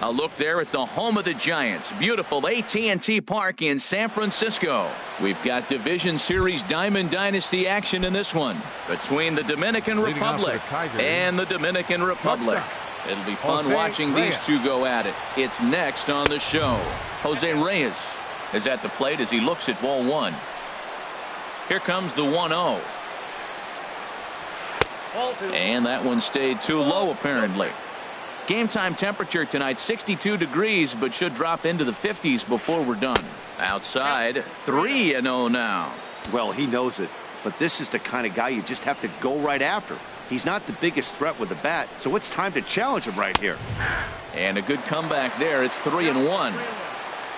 A look there at the home of the Giants. Beautiful AT&T Park in San Francisco. We've got Division Series Diamond Dynasty action in this one between the Dominican Republic and the Dominican Republic. It'll be fun watching these two go at it. It's next on the show. Jose Reyes is at the plate as he looks at ball one. Here comes the 1-0. And that one stayed too low apparently. Game time temperature tonight 62 degrees, but should drop into the 50s before we're done. Outside 3-0 now. Well, he knows it, but this is the kind of guy you just have to go right after. He's not the biggest threat with the bat, so it's time to challenge him right here. And a good comeback there. It's 3-1.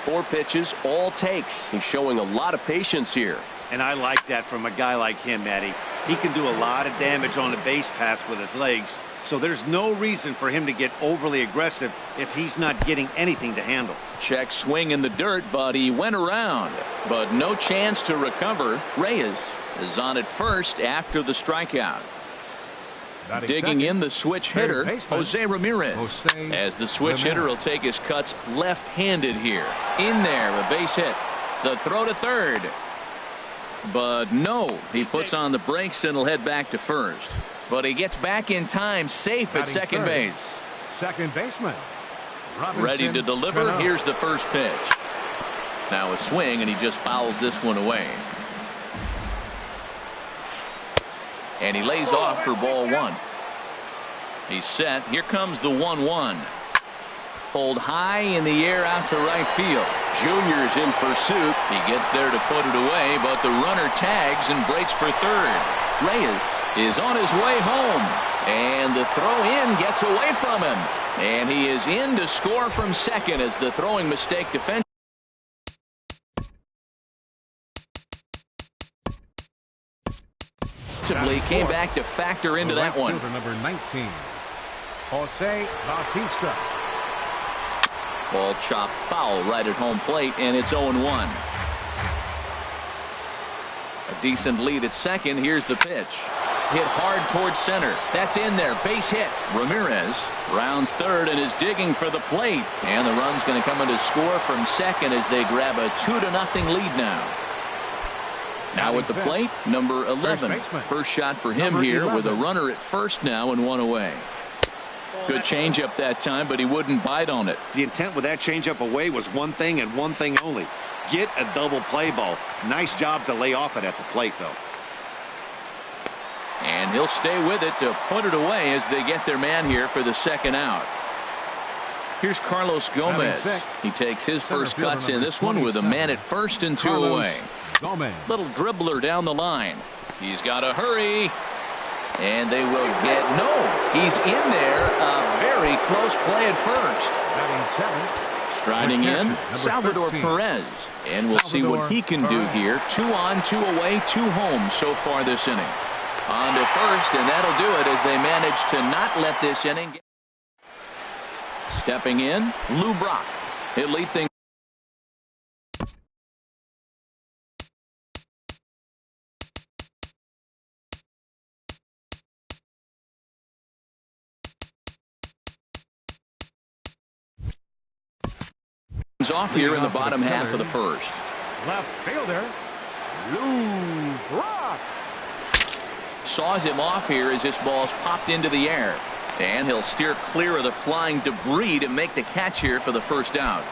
4 pitches, all takes. He's showing a lot of patience here. And I like that from a guy like him, Matty. He can do a lot of damage on the base pass with his legs, so there's no reason for him to get overly aggressive if he's not getting anything to handle. Check swing in the dirt, but he went around. But no chance to recover. Reyes is on at first after the strikeout. Digging in the switch hitter, Jose Ramirez. As the switch hitter will take his cuts left-handed here. In there, a base hit. The throw to third. But no, he puts on the brakes and will head back to first. But he gets back in time, safe at second base. Second baseman. Ready to deliver. Here's the first pitch. Now a swing, and he just fouls this one away. And he lays off for ball one. He's set. Here comes the 1-1. Pulled high in the air out to right field. Junior's in pursuit. He gets there to put it away, but the runner tags and breaks for third. Reyes is on his way home, and the throw in gets away from him, and he is in to score from second as the throwing mistake defensively came back to factor into that one. Number 19, Jose Bautista. Ball chopped foul right at home plate, and it's 0-1. A decent lead at second. Here's the pitch. Hit hard towards center. That's in there. Base hit. Ramirez rounds third and is digging for the plate. And the run's going to come in to score from second as they grab a 2-0 lead now. Now at the plate, number 11. First shot for him here with a runner at first now and one away. Good changeup that time, but he wouldn't bite on it. The intent with that changeup away was one thing and one thing only. Get a double play ball. Nice job to lay off it at the plate, though. And he'll stay with it to put it away as they get their man here for the second out. Here's Carlos Gomez. He takes his first cuts in this one with a man at first and 2 away. Little dribbler down the line. He's got to hurry. And they will get he's in there. A very close play at first. Striding in, Salvador Perez. And we'll see what he can do here. 2 on, 2 away, 2 home so far this inning. On to first, and that'll do it as they manage to not let this inning get. Stepping in, Lou Brock. He'll lead things. Off here in the bottom half of the first. Left fielder, Lou Brock. Saws him off here as this ball's popped into the air. And he'll steer clear of the flying debris to make the catch here for the first out.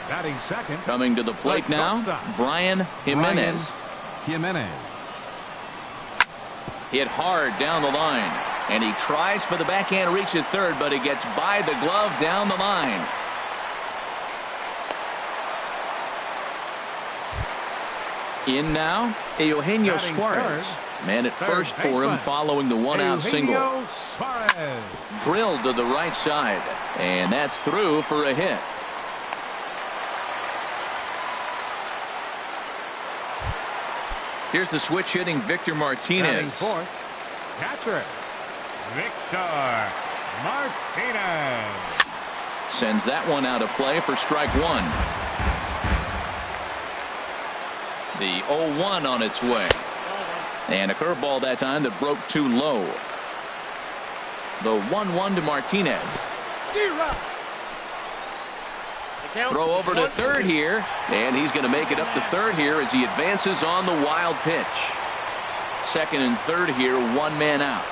Batting second. Coming to the plate now, Brian Jimenez. Hit hard down the line. And he tries for the backhand reach at third, but he gets by the glove down the line. In now, Eugenio Suarez. Man at first for him following the one-out single. Drilled to the right side. And that's through for a hit. Here's the switch hitting Victor Martinez. Catcher, Victor Martinez. Sends that one out of play for strike one. The 0-1 on its way. And a curveball that time that broke too low. The 1-1 to Martinez. Throw over to third here, and he's going to make it up to third here as he advances on the wild pitch. Second and third here, one man out.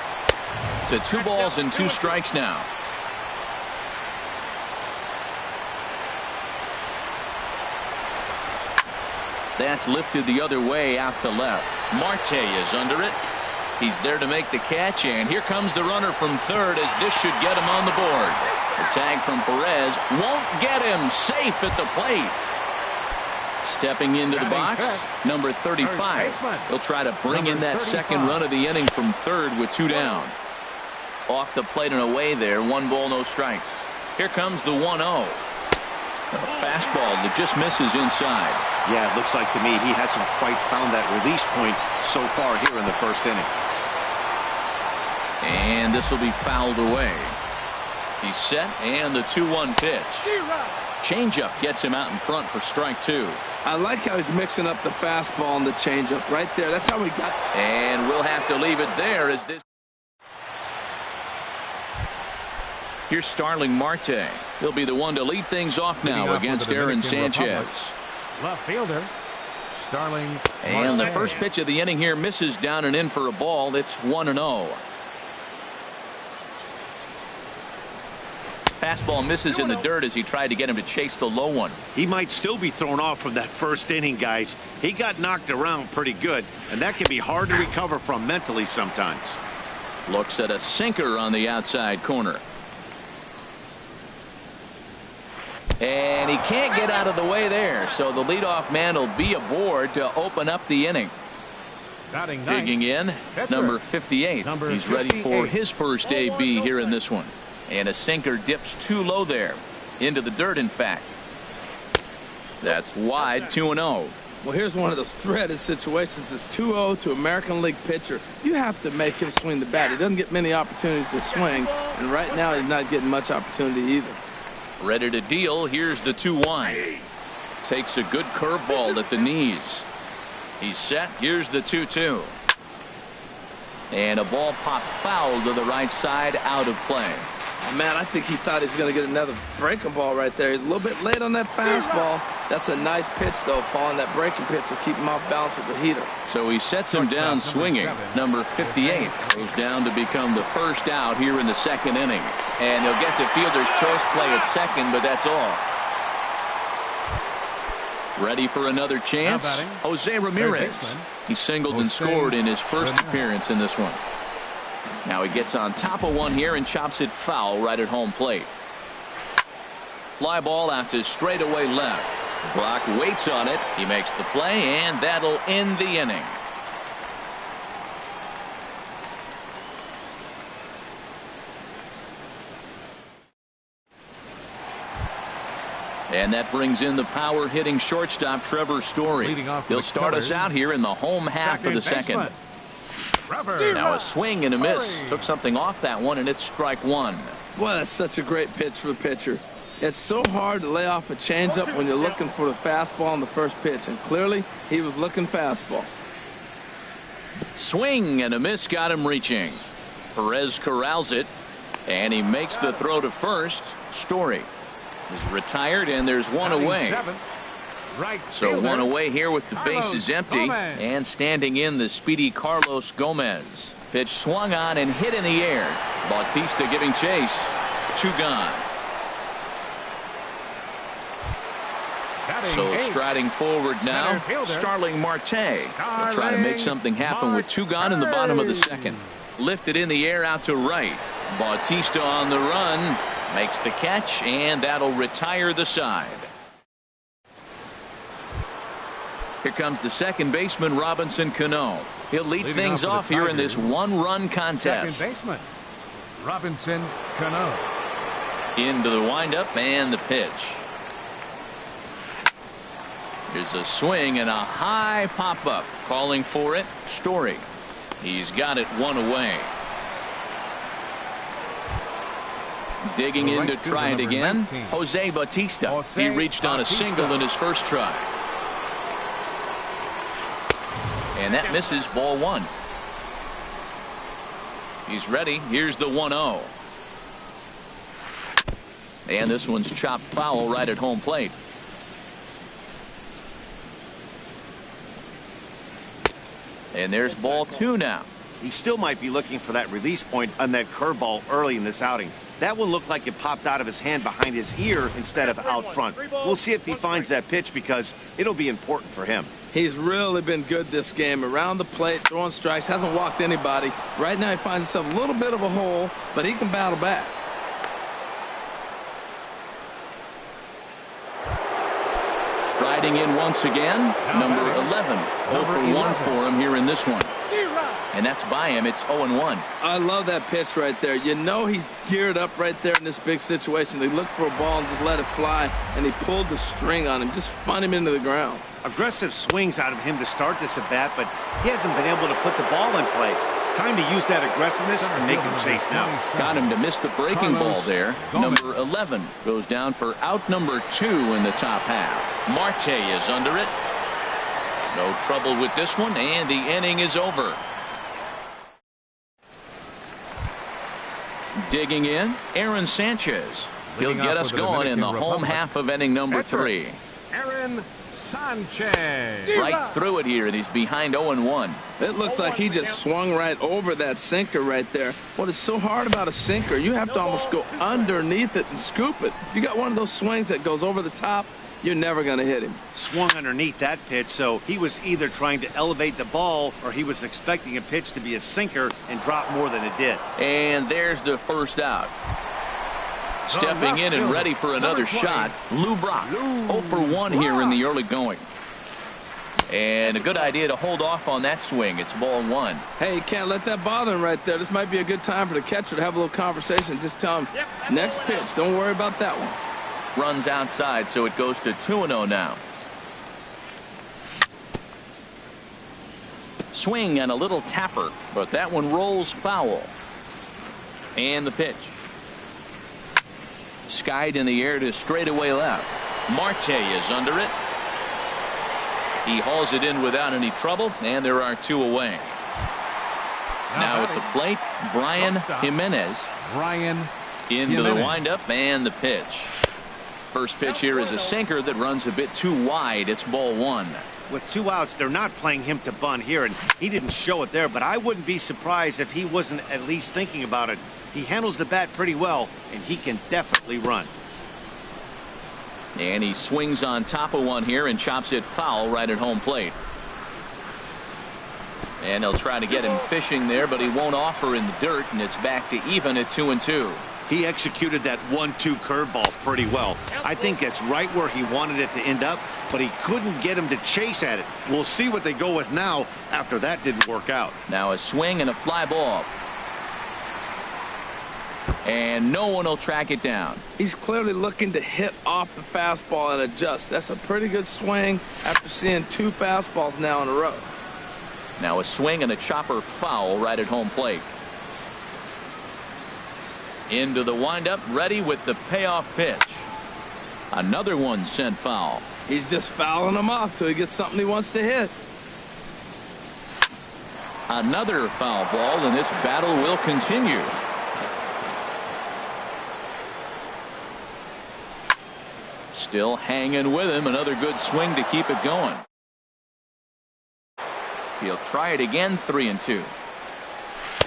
To 2 balls and 2 strikes now. That's lifted the other way out to left. Marte is under it. He's there to make the catch, and here comes the runner from third as this should get him on the board. The tag from Perez won't get him. Safe at the plate. Stepping into the box, number 35. He'll try to bring in that second run of the inning from third with 2 down. Off the plate and away there. 1 ball, no strikes. Here comes the 1-0. A fastball that just misses inside. Yeah, it looks like to me he hasn't quite found that release point so far here in the first inning. And this will be fouled away. He's set, and the 2-1 pitch. Changeup gets him out in front for strike 2. I like how he's mixing up the fastball and the changeup right there. That's how we got. And we'll have to leave it there as this. Here's Starling Marte. He'll be the one to lead things off now against Aaron Sanchez. Left fielder, Starling. And the first pitch of the inning here misses down and in for a ball. It's 1-0. Fastball misses in the dirt as he tried to get him to chase the low one. He might still be thrown off from that first inning, guys. He got knocked around pretty good, and that can be hard to recover from mentally sometimes. Looks at a sinker on the outside corner. And he can't get out of the way there, so the leadoff man will be aboard to open up the inning. Digging in, number 58. He's ready for his first AB here in this one. And a sinker dips too low there. Into the dirt, in fact. That's wide, 2-0. Well, here's one of those dreaded situations. It's 2-0 to American League pitcher. You have to make him swing the bat. He doesn't get many opportunities to swing, and right now he's not getting much opportunity either. Ready to deal. Here's the 2-1. Takes a good curveball at the knees. He's set. Here's the 2-2. And a ball popped foul to the right side, out of play. Oh, man, I think he thought he was going to get another breaking ball right there. He's a little bit late on that fastball. That's a nice pitch, though, following that breaking pitch to keep him off balance with the heater. So he sets him down swinging. Number 58 goes down to become the first out here in the second inning. And he'll get the fielder's choice play at second, but that's all. Ready for another chance? Jose Ramirez. He singled and scored in his first appearance in this one. Now he gets on top of one here and chops it foul right at home plate. Fly ball out to straightaway left. Brock waits on it. He makes the play, and that'll end the inning. And that brings in the power hitting shortstop Trevor Story. He'll start us out here in the home half of the second. Now a swing and a miss. Took something off that one, and it's strike 1. Boy, that's such a great pitch for the pitcher. It's so hard to lay off a changeup when you're looking for the fastball on the first pitch, and clearly he was looking fastball. Swing and a miss got him reaching. Perez corrals it, and he makes the throw to first. Story is retired, and there's one away. So one away here with the bases empty, and standing in the speedy Carlos Gomez. Pitch swung on and hit in the air. Bautista giving chase. 2 gone. So striding forward now, Starling Marte. He'll try to make something happen with 2 gone in the bottom of the second. Lifted in the air out to right. Bautista on the run. Makes the catch, and that'll retire the side. Here comes the second baseman, Robinson Cano. He'll lead things off here in this 1-run contest. Second baseman, Robinson Cano. Into the windup and the pitch. Here's a swing and a high pop-up. Calling for it, Story. He's got it 1 away. Digging in to try it again, Jose Bautista. He reached on a single in his first try. And that misses, ball 1. He's ready. Here's the 1-0. And this one's chopped foul right at home plate. And there's ball 2 now. He still might be looking for that release point on that curveball early in this outing. That one looked like it popped out of his hand behind his ear instead of out front. We'll see if he finds that pitch because it'll be important for him. He's really been good this game. Around the plate, throwing strikes, hasn't walked anybody. Right now he finds himself a little bit of a hole, but he can battle back. Striding in once again, number 11. 0 for 1 for him here in this one. And that's by him. It's 0-1. I love that pitch right there. You know he's geared up right there in this big situation. He looked for a ball and just let it fly, and he pulled the string on him, just spun him into the ground. Aggressive swings out of him to start this at bat, but he hasn't been able to put the ball in play. Time to use that aggressiveness and make him chase now. Got him to miss the breaking ball there. Number 11 goes down for out number 2 in the top half. Marte is under it. No trouble with this one, and the inning is over. Digging in, Aaron Sanchez. He'll get us going in the home half of inning number 3. Aaron Sanchez. Right through it here, and he's behind 0-1. It looks like he just swung right over that sinker right there. What is so hard about a sinker, you have to almost go underneath it and scoop it. If you got one of those swings that goes over the top, you're never going to hit him. Swung underneath that pitch, so he was either trying to elevate the ball or he was expecting a pitch to be a sinker and drop more than it did. And there's the first out. Stepping in and ready for another shot, Lou Brock. 0 for 1 here in the early going. And a good idea to hold off on that swing. It's ball 1. Hey, you can't let that bother him right there. This might be a good time for the catcher to have a little conversation. Just tell him, next pitch, don't worry about that one. Runs outside, so it goes to 2-0 now. Swing and a little tapper, but that one rolls foul. And the pitch. Skied in the air to straightaway left. Marte is under it. He hauls it in without any trouble, and there are 2 away. Now at the plate, Brian Jimenez. Into the windup and the pitch. First pitch here is a sinker that runs a bit too wide. It's ball 1. With 2 outs, they're not playing him to bunt here, and he didn't show it there, but I wouldn't be surprised if he wasn't at least thinking about it. He handles the bat pretty well, and he can definitely run. And he swings on top of one here and chops it foul right at home plate. And he'll try to get him fishing there, but he won't offer in the dirt, and it's back to even at 2-2. He executed that 1-2 curveball pretty well. I think that's right where he wanted it to end up, but he couldn't get him to chase at it. We'll see what they go with now after that didn't work out. Now a swing and a fly ball. And no one will track it down. He's clearly looking to hit off the fastball and adjust. That's a pretty good swing after seeing 2 fastballs now in a row. Now a swing and a chopper foul right at home plate. Into the windup, ready with the payoff pitch. Another one sent foul. He's just fouling them off till he gets something he wants to hit. Another foul ball, and this battle will continue. Still hanging with him. Another good swing to keep it going. He'll try it again, 3-2.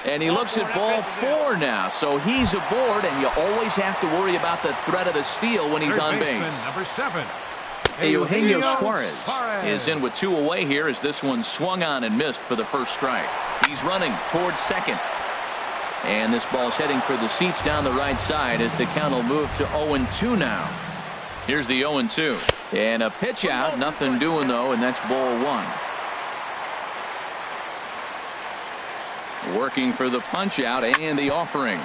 And he looks at ball 4 now, so he's aboard, and you always have to worry about the threat of the steal when he's on base. Number 7. Eugenio Suarez is in with 2 away here as this one swung on and missed for the first strike. He's running towards second. And this ball's heading for the seats down the right side as the count will move to 0-2 now. Here's the 0-2. And a pitch out, nothing doing though, and that's ball 1. Working for the punch out and the offering.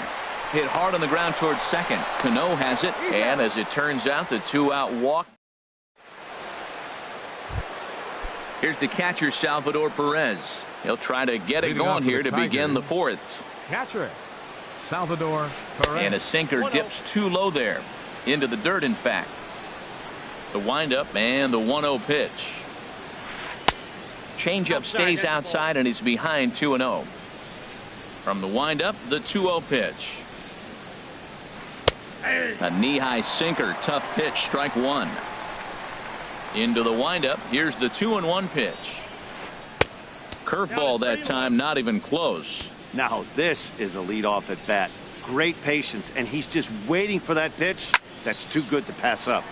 Hit hard on the ground towards second. Cano has it, and as it turns out, the 2-out walk. Here's the catcher, Salvador Perez. He'll try to get it going here to begin the 4th. Catcher, Salvador Perez. And a sinker dips too low there. Into the dirt, in fact. The windup and the 1-0 pitch. Changeup stays outside, and he's behind 2-0. From the windup, the 2-0 pitch. A knee-high sinker, tough pitch, strike one. Into the windup. Here's the 2-1 pitch. Curveball that time, not even close. Now this is a leadoff at bat. Great patience, and he's just waiting for that pitch. That's too good to pass up.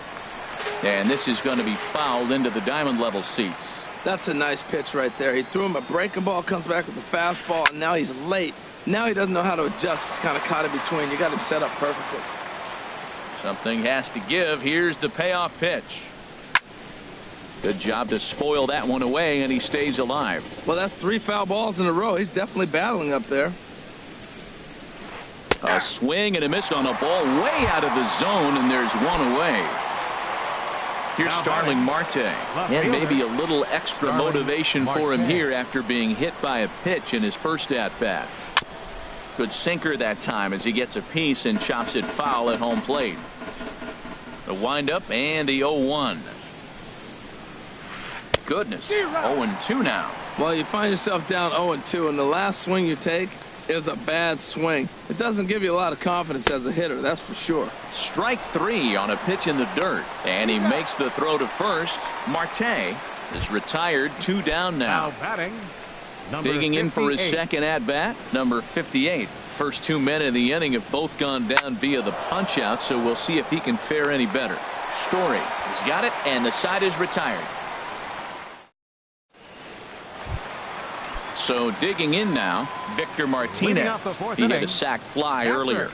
And this is going to be fouled into the diamond level seats. That's a nice pitch right there. He threw him a breaking ball, comes back with a fastball, and now he's late. Now he doesn't know how to adjust. He's kind of caught in between. You got him set up perfectly. Something has to give. Here's the payoff pitch. Good job to spoil that one away, and he stays alive. Well, that's 3 foul balls in a row. He's definitely battling up there. A swing and a miss on a ball way out of the zone, and there's one away. Here's Starling Marte, and maybe a little extra motivation for him here after being hit by a pitch in his first at-bat. Good sinker that time as he gets a piece and chops it foul at home plate. The windup and the 0-1. Goodness, 0-2 now. Well, you find yourself down 0-2, and the last swing you take is a bad swing. It doesn't give you a lot of confidence as a hitter, that's for sure. Strike 3 on a pitch in the dirt, and he makes the throw to first. Marte is retired, 2 down now. Batting, Digging in for his second at-bat, number 58. First 2 men in the inning have both gone down via the punch-out, so we'll see if he can fare any better. Story has got it, and the side is retired. So digging in now, Victor Martinez. He had a sac fly earlier.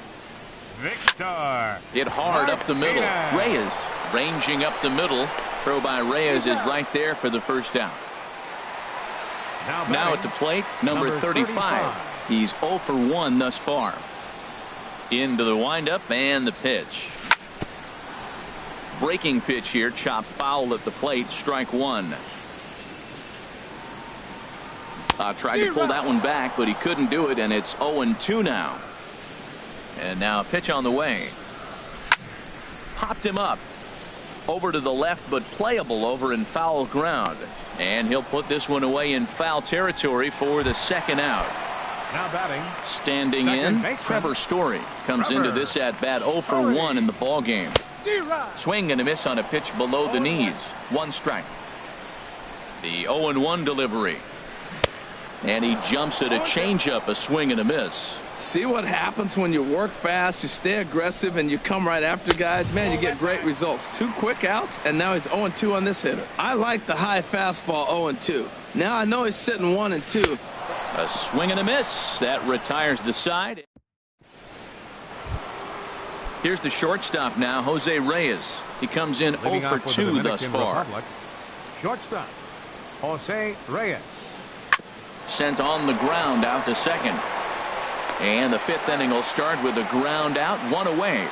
Victor. Hit hard up the middle. Reyes ranging up the middle. Throw by Reyes is right there for the first out. Now at the plate, number 35. He's 0 for 1 thus far. Into the windup and the pitch. Breaking pitch here, chopped foul at the plate, strike 1. Tried to pull that one back, but he couldn't do it, and it's 0-2 now. And now a pitch on the way. Popped him up. Over to the left, but playable over in foul ground. And he'll put this one away in foul territory for the second out. Now batting. Standing in, Trevor Story comes into this at-bat 0 for 1 in the ball game. Swing and a miss on a pitch below the knees. 1 strike. The 0-1 delivery. And he jumps at a changeup, a swing and a miss. See what happens when you work fast, you stay aggressive, and you come right after guys. Man, you get great results. 2 quick outs, and now he's 0-2 on this hitter. I like the high fastball 0-2. Now I know he's sitting 1-2. A swing and a miss. That retires the side. Here's the shortstop now, Jose Reyes. He comes in 0 for 2 thus far. Shortstop, Jose Reyes. Sent on the ground out to second. And the 5th inning will start with a ground out, 1 away.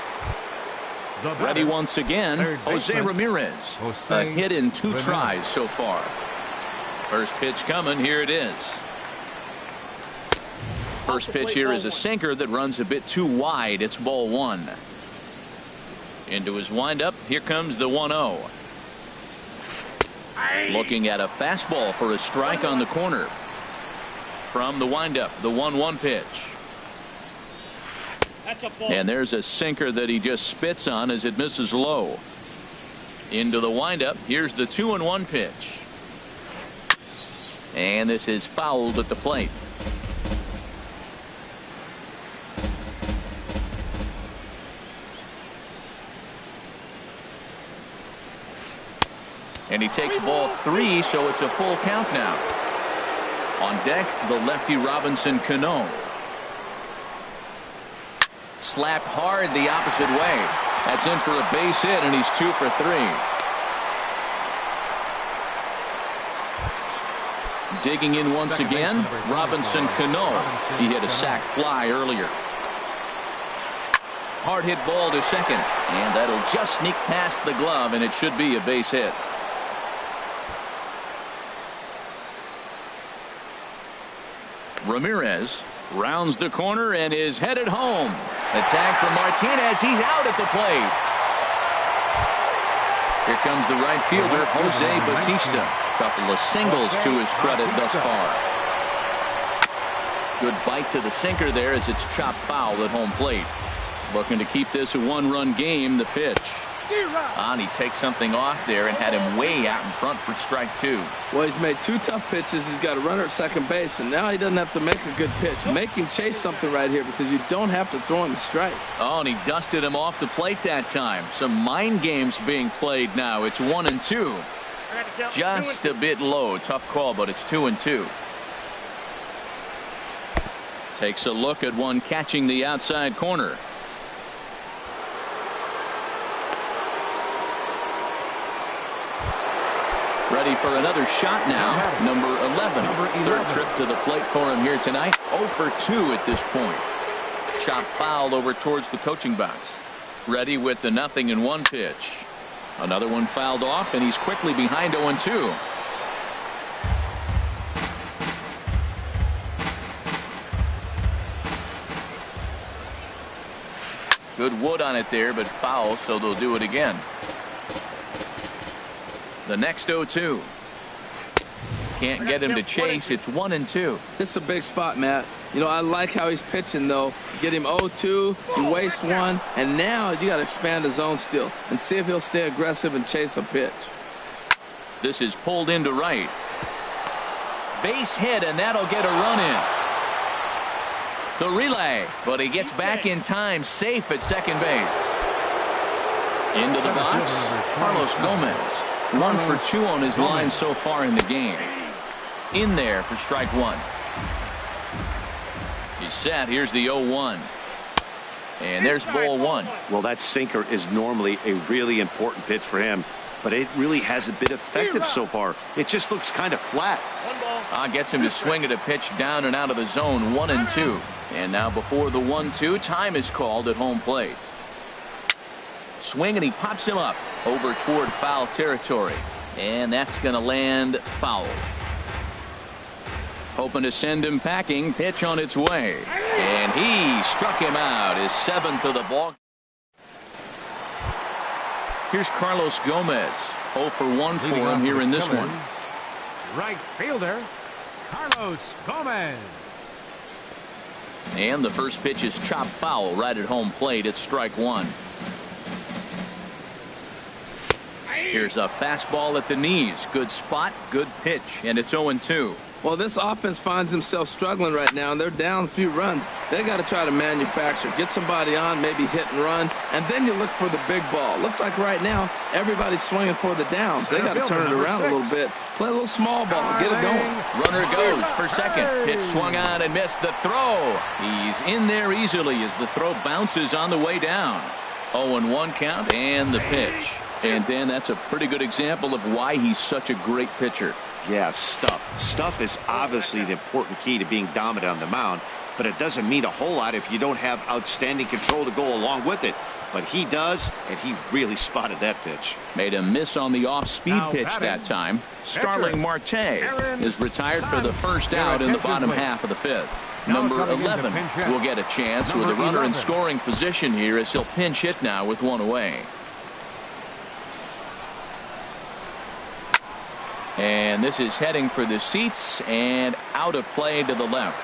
Ready once again, Jose Ramirez. A hit in 2 tries so far. First pitch coming, here it is. First pitch here is a sinker that runs a bit too wide. It's ball 1. Into his windup, here comes the 1-0. Looking at a fastball for a strike on the corner. From the windup, the 1-1 pitch. And there's a sinker that he just spits on as it misses low. Into the windup, here's the 2-1 pitch. And this is fouled at the plate. And he takes ball 3, so it's a full count now. On deck, the lefty Robinson Cano. Slapped hard the opposite way. That's in for a base hit, and he's 2 for 3. Digging in once again, Robinson Cano. He hit a sac fly earlier. Hard hit ball to second, and that'll just sneak past the glove, and it should be a base hit. Ramirez rounds the corner and is headed home. The tag for Martinez. He's out at the plate. Here comes the right fielder, Jose Bautista. Couple of singles to his credit thus far. Good bite to the sinker there as it's chopped foul at home plate. Looking to keep this a one-run game. The pitch. And he takes something off there and had him way out in front for strike 2. Well, he's made 2 tough pitches. He's got a runner at second base, and now he doesn't have to make a good pitch. Make him chase something right here because you don't have to throw him a strike. Oh, and he dusted him off the plate that time. Some mind games being played now. It's 1-2. Just a bit low. Tough call, but it's 2-2. Takes a look at one catching the outside corner. Ready for another shot now. Number 11. Third trip to the plate for him here tonight. 0 for 2 at this point. Chop foul over towards the coaching box. Ready with the 0-1 pitch. Another one fouled off, and he's quickly behind 0-2. Good wood on it there, but foul, so they'll do it again. The next 0-2. Can't get him to chase. It's 1-2. This is a big spot, Matt. You know, I like how he's pitching, though. Get him 0-2, he wastes 1, and now you got to expand his zone still and see if he'll stay aggressive and chase a pitch. This is pulled into right. Base hit, and that'll get a run in. The relay, but he gets back in time, safe at second base. Into the box, Carlos Gomez. 1 for 2 on his line so far in the game. In there for strike 1. He's set. Here's the 0-1. And there's ball 1. Well, that sinker is normally a really important pitch for him, but it really hasn't been effective so far. It just looks kind of flat. Gets him to swing at a pitch down and out of the zone. 1-2. And now before the 1-2, time is called at home plate. Swing, and he pops him up over toward foul territory, and that's going to land foul. Hoping to send him packing. Pitch on its way, and he struck him out. His 7th of the ball. Here's Carlos Gomez. 0 for 1 for him here in this one. Right fielder Carlos Gomez. And the first pitch is chopped foul right at home plate. It's strike 1. Here's a fastball at the knees. Good spot, good pitch, and it's 0-2. Well, this offense finds themselves struggling right now, and they're down a few runs. They got to try to manufacture, get somebody on, maybe hit and run, and then you look for the big ball. Looks like right now everybody's swinging for the downs. They got to turn it around a little bit, play a little small ball, get it going. Runner goes for second. Pitch swung on and missed. The throw. He's in there easily as the throw bounces on the way down. 0-1 count and the pitch. And then that's a pretty good example of why he's such a great pitcher. Yeah, stuff. Stuff is obviously the important key to being dominant on the mound, but it doesn't mean a whole lot if you don't have outstanding control to go along with it. But he does, and he really spotted that pitch. Made a miss on the off-speed pitch that time. Starling Marte is retired for the first out in the bottom half of the 5th. Number 11 will get a chance with a runner in scoring position here as he'll pinch hit now with 1 away. And this is heading for the seats and out of play to the left.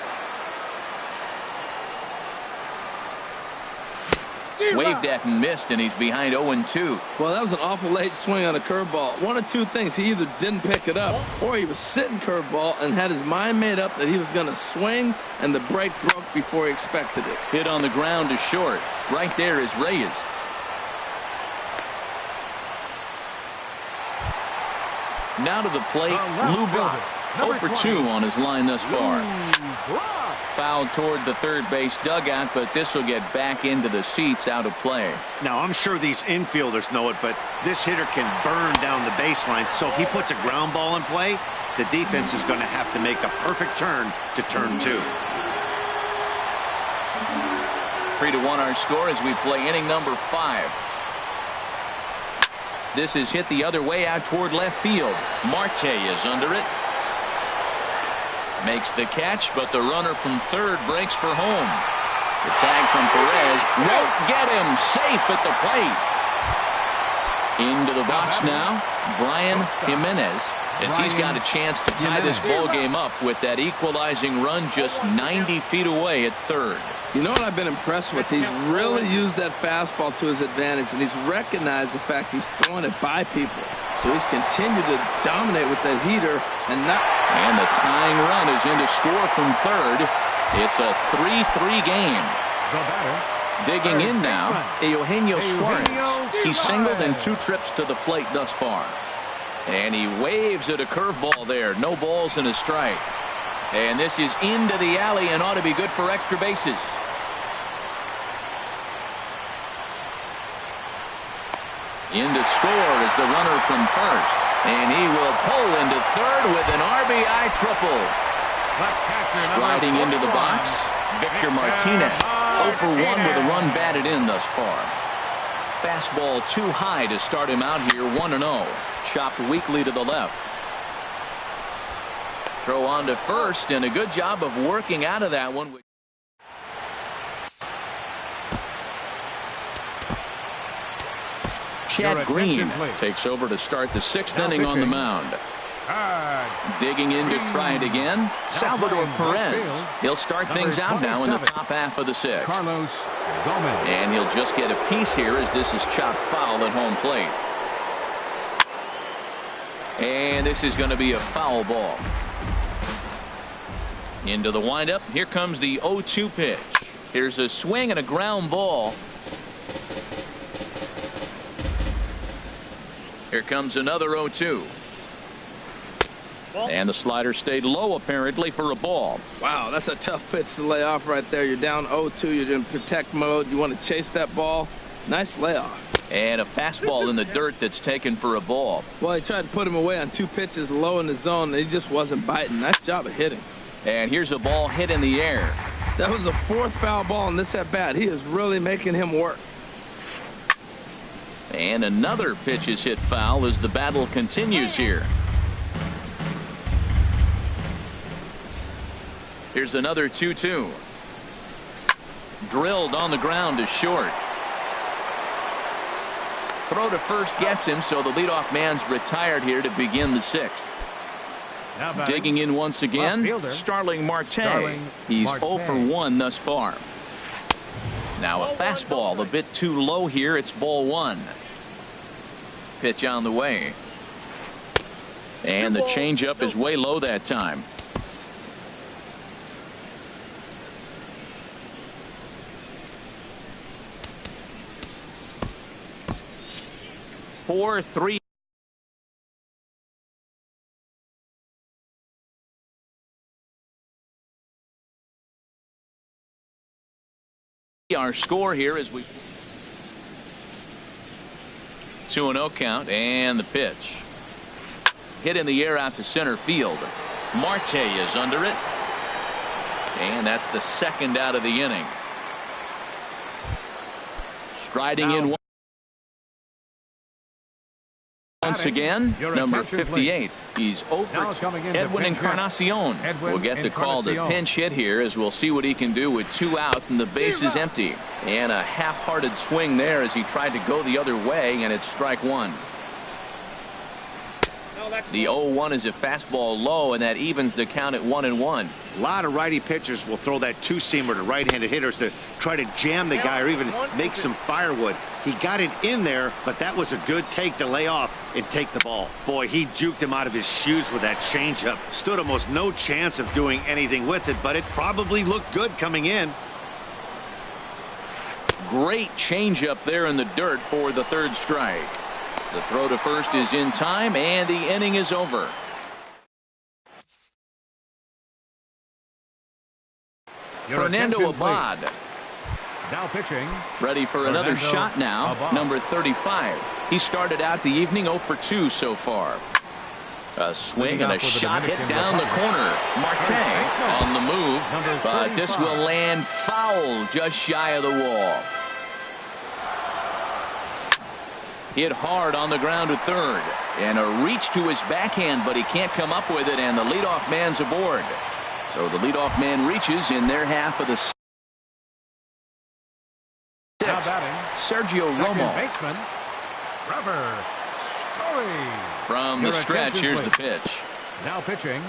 Waved at and missed, and he's behind 0-2. Well, that was an awful late swing on a curveball. One of two things. He either didn't pick it up or he was sitting curveball and had his mind made up that he was going to swing, and the break broke before he expected it. Hit on the ground to short. Right there is Reyes. Now to the plate, Lou Brock. 0 for 2 on his line thus far. Fouled toward the third base dugout, but this will get back into the seats out of play. Now, I'm sure these infielders know it, but this hitter can burn down the baseline. So if he puts a ground ball in play, the defense is going to have to make a perfect turn to turn 2. 3-1 our score as we play inning number 5. This is hit the other way out toward left field. Marte is under it. Makes the catch, but the runner from third breaks for home. The tag from Perez won't get him. Safe at the plate. Into the box now, Brian Jimenez, as he's got a chance to tie this ball game up with that equalizing run just 90 feet away at third. You know what I've been impressed with? He's really used that fastball to his advantage, and he's recognized the fact he's throwing it by people. So he's continued to dominate with that heater and not. And the tying run is in to score from third. It's a 3-3 game. The batter. Digging in now, Eugenio Suarez. He's singled in 2 trips to the plate thus far. And he waves at a curveball there. No balls and a strike. And this is into the alley and ought to be good for extra bases. In to score is the runner from first. And he will pull into third with an RBI triple. Sliding into the box, Victor Martinez. 0 for 1 with a run batted in thus far. Fastball too high to start him out here, 1-0. Chopped weakly to the left. Throw on to first, and a good job of working out of that one. Chad Green takes over to start the 6th inning on the mound. Digging in to try it again, Salvador Perez. He'll start things out now in the top half of the 6th. And he'll just get a piece here as this is chopped foul at home plate. And this is going to be a foul ball. Into the windup. Here comes the 0-2 pitch. Here's a swing and a ground ball. Here comes another 0-2. And the slider stayed low apparently for a ball. Wow, that's a tough pitch to lay off right there. You're down 0-2. You're in protect mode. You want to chase that ball. Nice layoff. And a fastball in the dirt that's taken for a ball. Well, he tried to put him away on 2 pitches low in the zone. He just wasn't biting. Nice job of hitting. And here's a ball hit in the air. That was the 4th foul ball in this at bat. He is really making him work. And another pitch is hit foul as the battle continues here. Here's another 2-2. Drilled on the ground to short. Throw to first gets him, so the leadoff man's retired here to begin the 6th. Digging in once again, Starling Marte. He's 0 for 1 thus far. Now a fastball a bit too low here. It's ball 1. Pitch on the way. And the changeup is way low that time. Four, 3. Our score here as we 2-0 count, and the pitch hit in the air out to center field. Marte is under it, and that's the 2nd out of the inning. Striding in once again, number 58. He's over. Edwin Encarnacion will get the call to pinch hit here, as we'll see what he can do with 2 out and the base is empty. And a half-hearted swing there as he tried to go the other way, and it's strike 1. The 0-1 is a fastball low, and that evens the count at 1-1. A lot of righty pitchers will throw that 2-seamer to right-handed hitters to try to jam the guy or even make some firewood. He got it in there, but that was a good take to lay off and take the ball. Boy, he juked him out of his shoes with that changeup. Stood almost no chance of doing anything with it, but it probably looked good coming in. Great changeup there in the dirt for the 3rd strike. The throw to first is in time, and the inning is over. Fernando Abad. Now pitching. Ready for another shot now. Number 35. He started out the evening 0 for 2 so far. A swing and a shot hit down the corner. Marte on the move, but this will land foul just shy of the wall. Hit hard on the ground to third, and a reach to his backhand, but he can't come up with it, and the leadoff man's aboard. So the leadoff man reaches in their half of the 6th. Sergio Romo. Baseman, From the stretch, here's the pitch. Now pitching.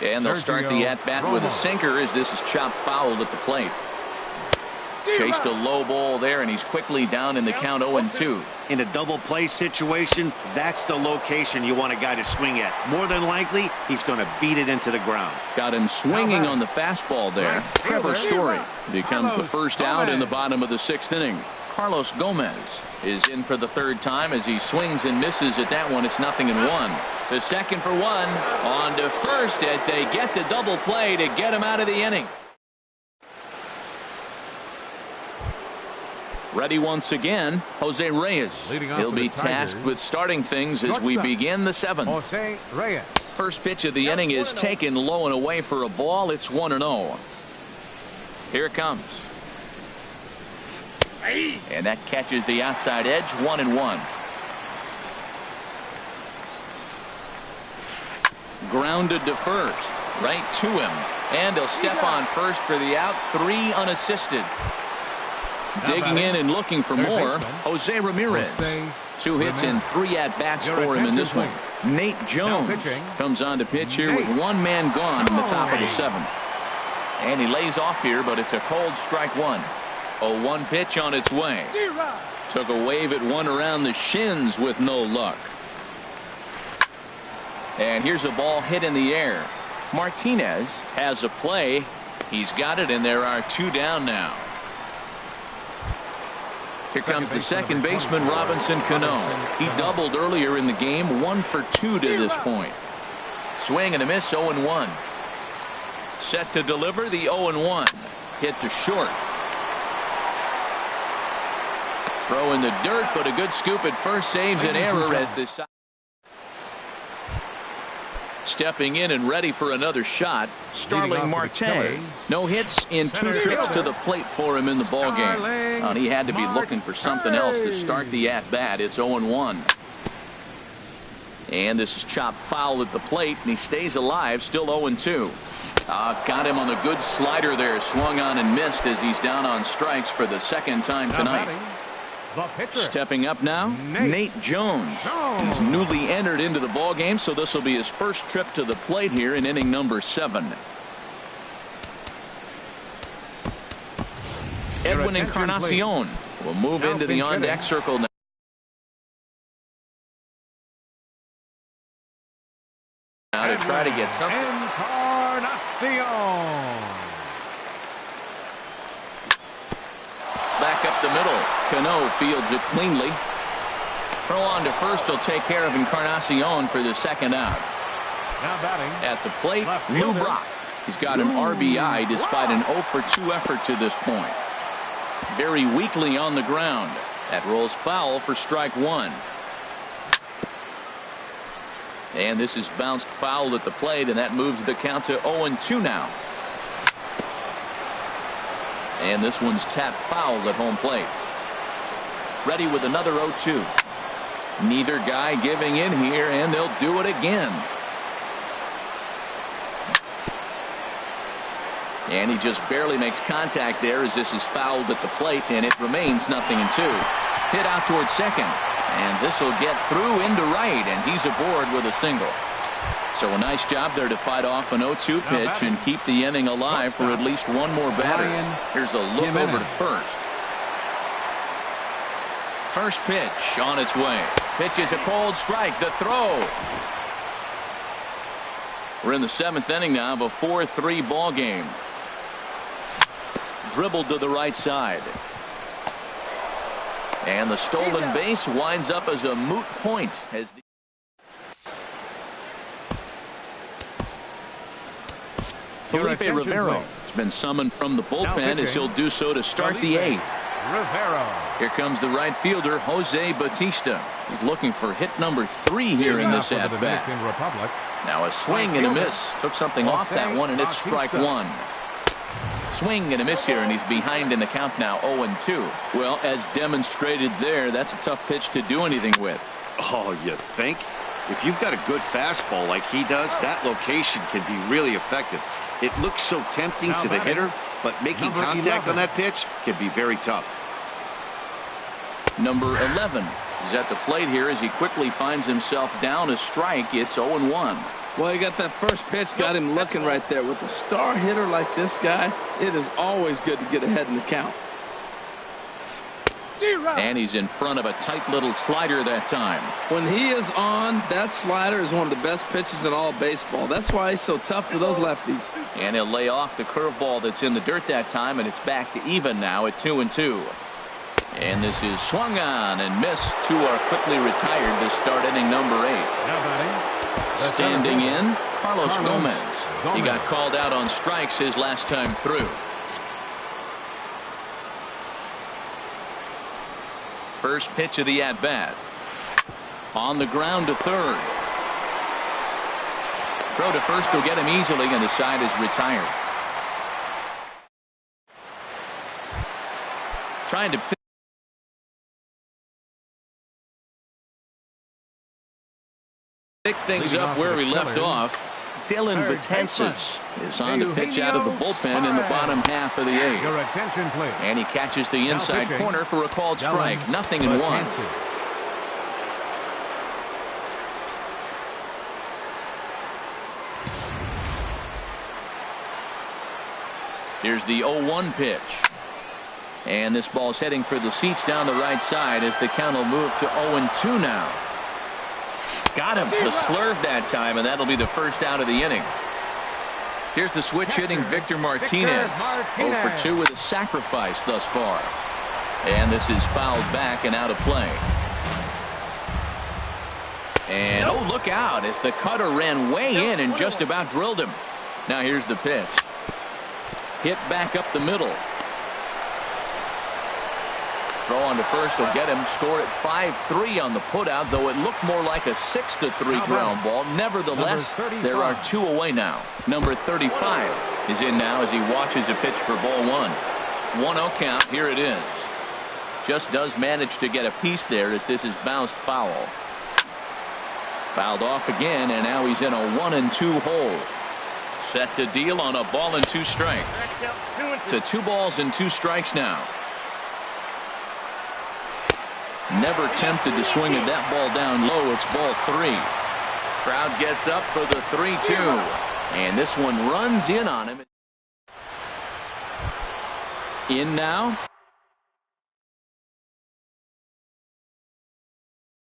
And they'll start the at-bat with a sinker as this is chopped fouled at the plate. Chased a low ball there, and he's quickly down in the count 0-2. In a double play situation, that's the location you want a guy to swing at. More than likely, he's going to beat it into the ground. Got him swinging on the fastball there. Trevor Story becomes the first out in the bottom of the 6th inning. Carlos Gomez is in for the 3rd time as he swings and misses at that one. It's 0-1. The second for one. On to first as they get the double play to get him out of the inning. Ready once again, Jose Reyes. He'll be tasked with starting things as we begin the 7th. Jose Reyes. First pitch of the inning is taken low and away for a ball. It's 1-0. Here it comes. And that catches the outside edge. 1-1. Grounded to first. Right to him. And he'll step on first for the out. 3 unassisted. Digging in and looking for more, Jose Ramirez. 2 hits and 3 at-bats for him in this one. Nate Jones comes on to pitch here with 1 man gone in the top of the 7th. And he lays off here, but it's a cold strike 1. A 1 pitch on its way. Took a wave at 1 around the shins with no luck. And here's a ball hit in the air. Martinez has a play. He's got it, and there are 2 down now. Here comes the second baseman, Robinson Cano. He doubled earlier in the game, 1 for 2 to this point. Swing and a miss, 0-1. Set to deliver the 0-1. Hit to short. Throw in the dirt, but a good scoop at first saves an error as this. Stepping in and ready for another shot, Starling Marte. No hits in 2 trips to the plate for him in the ballgame. And he had to be looking for something else to start the at-bat. It's 0-1. And this is chopped foul at the plate, and he stays alive, still 0-2. Got him on the good slider there, swung on and missed as he's down on strikes for the 2nd time tonight. Stepping up now, Nate Jones. He's newly entered into the ball game, so this will be his first trip to the plate here in inning number 7. Edwin Encarnacion will move into the on-deck circle now. Now to try to get something. Encarnacion. Back up the middle. Cano fields it cleanly. Throw on to first will take care of Encarnacion for the 2nd out. Now batting. At the plate, Lou Brock. He's got an RBI despite an 0 for 2 effort to this point. Very weakly on the ground. That rolls foul for strike 1. And this is bounced foul at the plate, and that moves the count to 0-2 now. And this one's tapped foul at home plate. Ready with another 0-2. Neither guy giving in here, and they'll do it again. And he just barely makes contact there as this is fouled at the plate, and it remains 0-2. Hit out towards second, and this will get through into right, and he's aboard with a single. So a nice job there to fight off an 0-2 pitch and keep the inning alive for at least one more batter. Here's a look over to first. First pitch on its way. Pitch is a cold strike. The throw. We're in the 7th inning now of a 4-3 ball game. Dribbled to the right side. And the stolen base winds up as a moot point as the Felipe Rivero has been summoned from the bullpen as he'll do so to start the 8th. Here comes the right fielder, Jose Bautista. He's looking for hit number 3 here in this at-bat. Now a swing and a miss. Took something off that one, and it's strike 1. Swing and a miss here, and he's behind in the count now, 0-2. Well, as demonstrated there, that's a tough pitch to do anything with. Oh, you think? If you've got a good fastball like he does, that location can be really effective. It looks so tempting to the hitter, but making contact on that pitch can be very tough. Number 11 is at the plate here as he quickly finds himself down a strike. It's 0-1. Well, he got that first pitch, got him looking right there. With a star hitter like this guy, it is always good to get ahead in the count. And he's in front of a tight little slider that time. When he is on, that slider is one of the best pitches in all baseball. That's why he's so tough to those lefties. And he'll lay off the curveball that's in the dirt that time, and it's back to even now at 2-2. And this is swung on and missed. Two are quickly retired to start inning number 8. Now batting. Standing in, Carlos Gomez. He got called out on strikes his last time through. First pitch of the at-bat. On the ground to third. Throw to first will get him easily, and the side is retired. Trying to pick things up where we left off. Dylan Betances is on to pitch out of the bullpen in the bottom half of the 8th. Your attention, please. And he catches the inside corner for a called strike. Nothing in 1. Here's the 0-1 pitch. And this ball's heading for the seats down the right side as the count will move to 0-2 now. Got him to slurve that time, and that'll be the first out of the inning. Here's the switch hitting Victor Martinez. 0 for 2 with a sacrifice thus far. And this is fouled back and out of play. And oh, look out as the cutter ran way in and just about drilled him. Now here's the pitch. Hit back up the middle. Throw on to first will get him. Score at 5-3 on the putout, though it looked more like a 6-3 ground ball. Nevertheless, there are 2 away now. Number 35 is in now as he watches a pitch for ball 1. 1-0 count. Here it is. Just does manage to get a piece there as this is bounced foul. Fouled off again, and now he's in a 1-2 hole. Set to deal on a ball and 2 strikes. To 2 balls and 2 strikes now. Never tempted to swing at that ball down low. It's ball 3. Crowd gets up for the 3-2. And this one runs in on him. In now.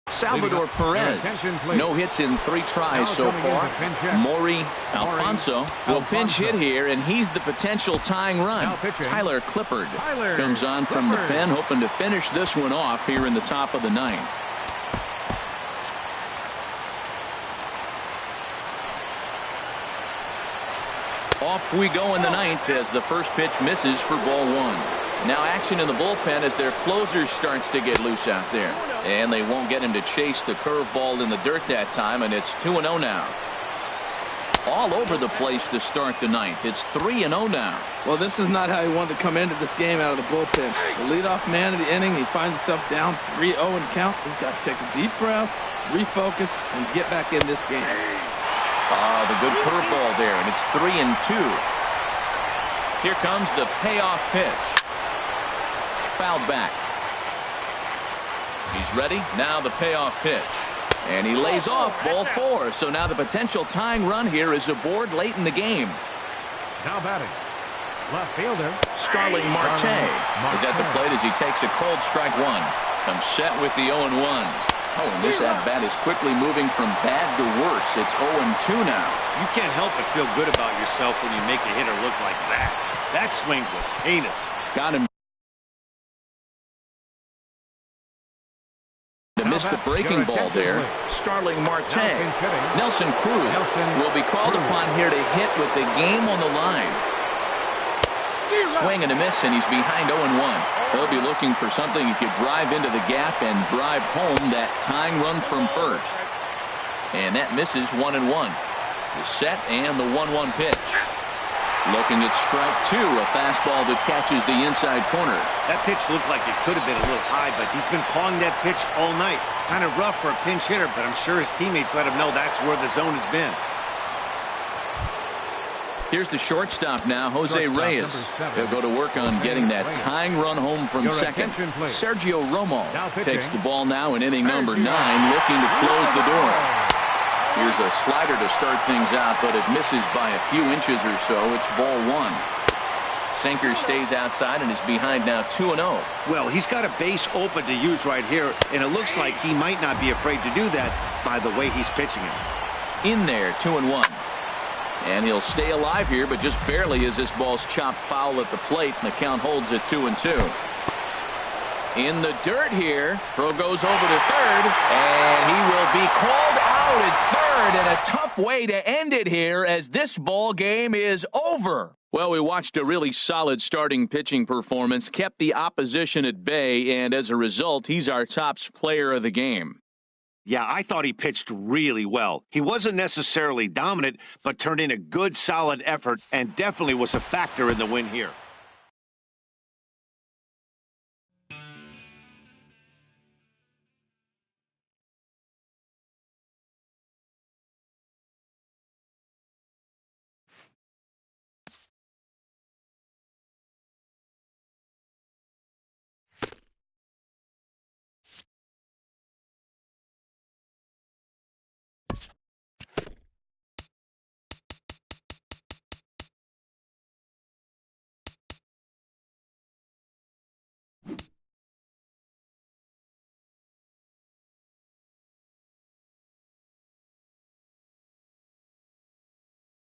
Salvador Perez. No hits in 3 tries so far. Maury Alfonso will pinch hit here, and he's the potential tying run. Tyler Clippard comes on from the pen, hoping to finish this one off here in the top of the 9th. Off we go in the 9th as the first pitch misses for ball 1. Now action in the bullpen as their closer starts to get loose out there. And they won't get him to chase the curveball in the dirt that time, and it's 2-0 now. All over the place to start the 9th. It's 3-0 now. Well, this is not how he wanted to come into this game out of the bullpen. The leadoff man of the inning, he finds himself down 3-0 and count. He's got to take a deep breath, refocus, and get back in this game. The good curveball there, and it's 3-2. Here comes the payoff pitch. Fouled back. He's ready. Now the payoff pitch. And he lays off ball 4. So now the potential tying run here is aboard late in the game. Now batting. Left fielder. Starling Marte is at the plate as he takes a cold strike 1. Comes set with the 0-1. Oh, and this at-bat is quickly moving from bad to worse. It's 0-2 now. You can't help but feel good about yourself when you make a hitter look like that. That swing was heinous. Got him. To miss the breaking ball there. Starling Marte. Nelson Cruz will be called upon here to hit with the game on the line. Swing and a miss, and he's behind 0-1. He'll be looking for something he could drive into the gap and drive home that tying run from first. And that misses 1-1. The set and the 1-1 pitch. Looking at strike 2, a fastball that catches the inside corner. That pitch looked like it could have been a little high, but he's been calling that pitch all night. Kind of rough for a pinch hitter, but I'm sure his teammates let him know that's where the zone has been. Here's the shortstop now, Jose Reyes. He'll go to work on getting that tying run home from second. Sergio Romo takes the ball now in inning number 9, looking to close the door. Here's a slider to start things out, but it misses by a few inches or so. It's ball 1. Sinker stays outside and is behind now 2-0. Well, he's got a base open to use right here, and it looks like he might not be afraid to do that by the way he's pitching it. In there, 2-1. And he'll stay alive here, but just barely as this ball's chopped foul at the plate, and the count holds at 2-2. In the dirt here, throw goes over to third, and he will be called out at third, and a tough way to end it here as this ball game is over. Well, we watched a really solid starting pitching performance, kept the opposition at bay, and as a result, he's our top player of the game. Yeah, I thought he pitched really well. He wasn't necessarily dominant, but turned in a good, solid effort and definitely was a factor in the win here.